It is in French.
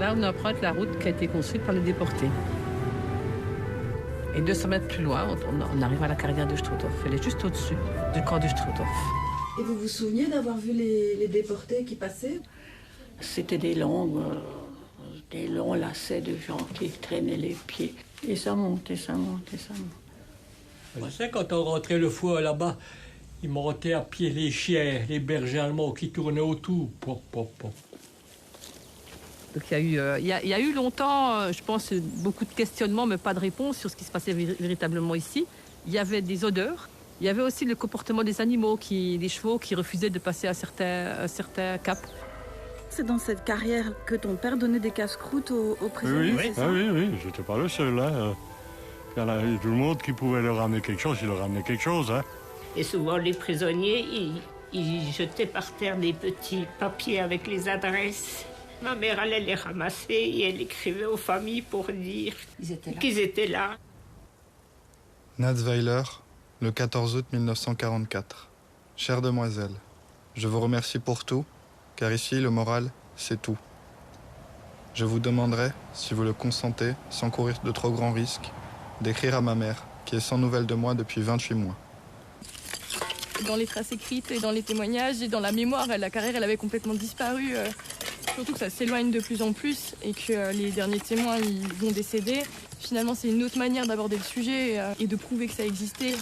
Là, on emprunte la route qui a été construite par les déportés. Et 200 mètres plus loin, on arrive à la carrière de Struthof. Elle est juste au-dessus du camp de Struthof. Et vous vous souvenez d'avoir vu les déportés qui passaient? C'était des longs lacets de gens qui traînaient les pieds. Et ça monte, et ça monte, et ça monte. Je sais, quand on rentrait le fois là-bas, ils montaient à pied les chiens, les bergers allemands qui tournaient autour. Pop, pop, pop. Donc il y a eu longtemps, je pense, beaucoup de questionnements, mais pas de réponse sur ce qui se passait véritablement ici. Il y avait des odeurs. Il y avait aussi le comportement des animaux, des chevaux qui refusaient de passer à certains caps. C'est dans cette carrière que ton père donnait des casse-croûtes aux prisonniers, c'est ça? Oui, j'étais pas le seul. Hein. Il y en a tout le monde qui pouvait leur ramener quelque chose, il leur ramenait quelque chose. Hein. Et souvent, les prisonniers, ils jetaient par terre des petits papiers avec les adresses. Ma mère allait les ramasser et elle écrivait aux familles pour dire qu'ils étaient là. Natzweiler, le 14 août 1944. Chère demoiselle, je vous remercie pour tout, car ici, le moral, c'est tout. Je vous demanderai, si vous le consentez, sans courir de trop grands risques, d'écrire à ma mère, qui est sans nouvelles de moi depuis 28 mois. Dans les traces écrites et dans les témoignages et dans la mémoire, la carrière, elle avait complètement disparu. Surtout que ça s'éloigne de plus en plus et que les derniers témoins, ils vont décéder. Finalement, c'est une autre manière d'aborder le sujet et de prouver que ça existait.